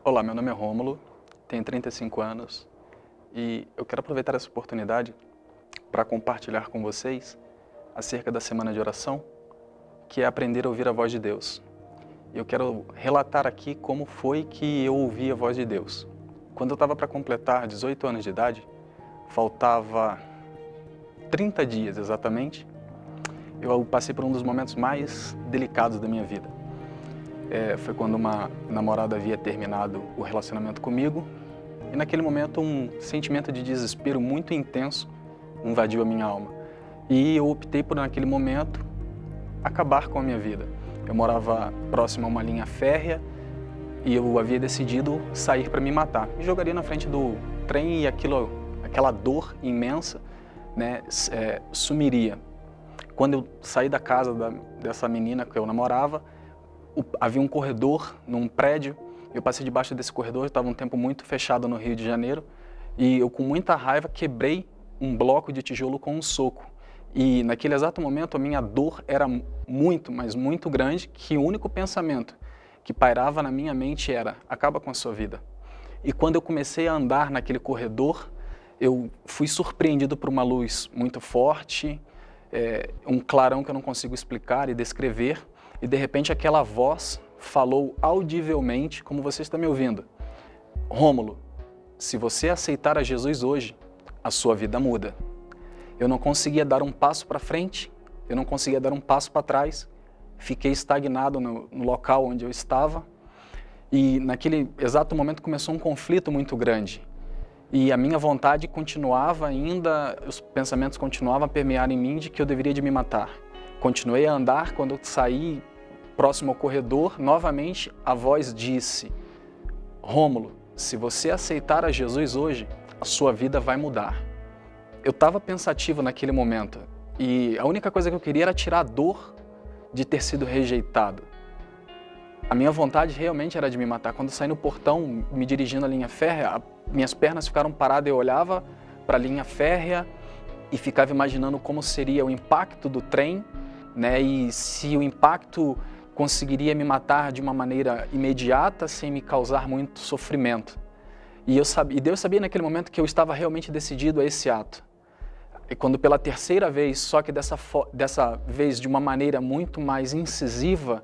Olá, meu nome é Rômulo, tenho 35 anos e eu quero aproveitar essa oportunidade para compartilhar com vocês acerca da semana de oração, que é aprender a ouvir a voz de Deus. Eu quero relatar aqui como foi que eu ouvi a voz de Deus. Quando eu estava para completar 18 anos de idade, faltava 30 dias exatamente, eu passei por um dos momentos mais delicados da minha vida. Foi quando uma namorada havia terminado o relacionamento comigo e naquele momento um sentimento de desespero muito intenso invadiu a minha alma. E eu optei por, naquele momento, acabar com a minha vida. Eu morava próximo a uma linha férrea e eu havia decidido sair para me matar. Me jogaria na frente do trem e aquela dor imensa, né, sumiria. Quando eu saí da casa dessa menina que eu namorava, havia um corredor num prédio, eu passei debaixo desse corredor, estava um tempo muito fechado no Rio de Janeiro, e eu com muita raiva quebrei um bloco de tijolo com um soco. E naquele exato momento a minha dor era muito, mas muito grande, que o único pensamento que pairava na minha mente era: acaba com a sua vida. E quando eu comecei a andar naquele corredor, eu fui surpreendido por uma luz muito forte, um clarão que eu não consigo explicar e descrever, e de repente aquela voz falou audivelmente, como você está me ouvindo: Rômulo, se você aceitar a Jesus hoje, a sua vida muda. Eu não conseguia dar um passo para frente, eu não conseguia dar um passo para trás, fiquei estagnado no local onde eu estava, e naquele exato momento começou um conflito muito grande. E a minha vontade continuava ainda, os pensamentos continuavam a permear em mim de que eu deveria de me matar. Continuei a andar. Quando eu saí próximo ao corredor, novamente a voz disse: Rômulo, se você aceitar a Jesus hoje, a sua vida vai mudar. Eu estava pensativo naquele momento e a única coisa que eu queria era tirar a dor de ter sido rejeitado. A minha vontade realmente era de me matar. Quando eu saí no portão, me dirigindo à linha férrea, minhas pernas ficaram paradas, eu olhava para a linha férrea e ficava imaginando como seria o impacto do trem, né? E se o impacto conseguiria me matar de uma maneira imediata, sem me causar muito sofrimento. E Deus sabia naquele momento que eu estava realmente decidido a esse ato. E quando pela terceira vez, só que dessa vez de uma maneira muito mais incisiva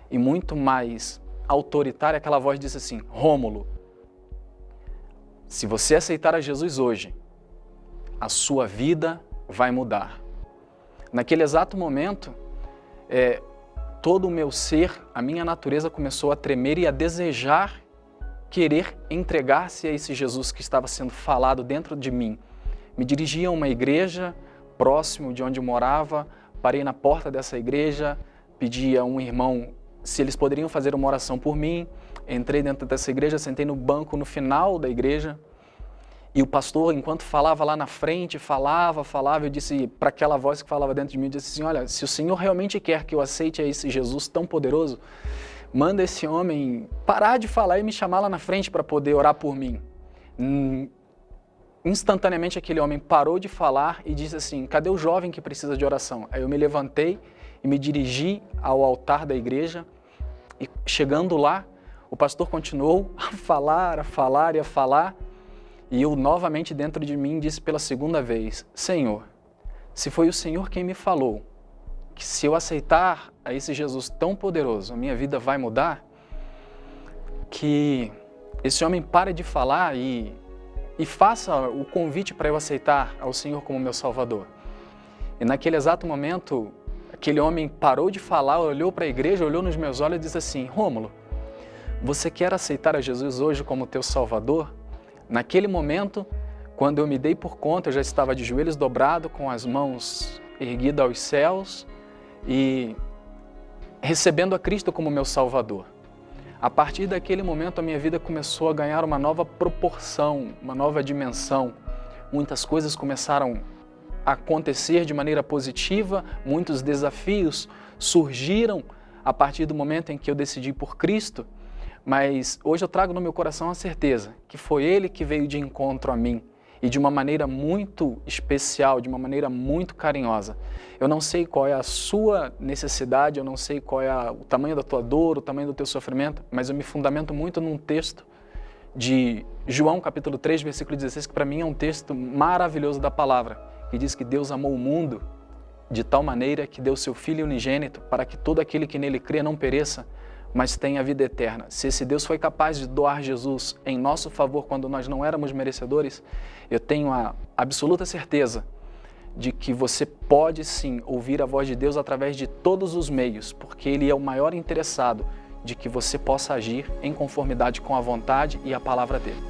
e muito mais autoritária, aquela voz disse assim: Rômulo, se você aceitar a Jesus hoje, a sua vida vai mudar. Naquele exato momento, todo o meu ser, a minha natureza começou a tremer e a desejar querer entregar-se a esse Jesus que estava sendo falado dentro de mim. Me dirigi a uma igreja próximo de onde eu morava, parei na porta dessa igreja, pedi a um irmão se eles poderiam fazer uma oração por mim. Entrei dentro dessa igreja, sentei no banco no final da igreja e o pastor, enquanto falava lá na frente, falava, eu disse para aquela voz que falava dentro de mim, eu disse assim: olha, se o Senhor realmente quer que eu aceite a esse Jesus tão poderoso, manda esse homem parar de falar e me chamar lá na frente para poder orar por mim. Instantaneamente aquele homem parou de falar e disse assim: cadê o jovem que precisa de oração? Aí eu me levantei e me dirigi ao altar da igreja e chegando lá, o pastor continuou a falar e a falar, e eu novamente dentro de mim disse pela segunda vez: Senhor, se foi o Senhor quem me falou que se eu aceitar a esse Jesus tão poderoso, a minha vida vai mudar, que esse homem pare de falar e faça o convite para eu aceitar ao Senhor como meu Salvador. E naquele exato momento, aquele homem parou de falar, olhou para a igreja, olhou nos meus olhos e disse assim: Rômulo, você quer aceitar a Jesus hoje como teu Salvador? Naquele momento, quando eu me dei por conta, eu já estava de joelhos dobrados, com as mãos erguidas aos céus e recebendo a Cristo como meu Salvador. A partir daquele momento, a minha vida começou a ganhar uma nova proporção, uma nova dimensão. Muitas coisas começaram a acontecer de maneira positiva, muitos desafios surgiram a partir do momento em que eu decidi por Cristo, mas hoje eu trago no meu coração a certeza que foi Ele que veio de encontro a mim e de uma maneira muito especial, de uma maneira muito carinhosa. Eu não sei qual é a sua necessidade, eu não sei qual é o tamanho da tua dor, o tamanho do teu sofrimento, mas eu me fundamento muito num texto de João capítulo 3, versículo 16, que para mim é um texto maravilhoso da palavra, que diz que Deus amou o mundo de tal maneira que deu seu Filho unigênito para que todo aquele que nele crê não pereça, mas tenha a vida eterna. Se esse Deus foi capaz de doar Jesus em nosso favor quando nós não éramos merecedores, eu tenho a absoluta certeza de que você pode sim ouvir a voz de Deus através de todos os meios, porque Ele é o maior interessado de que você possa agir em conformidade com a vontade e a palavra dele.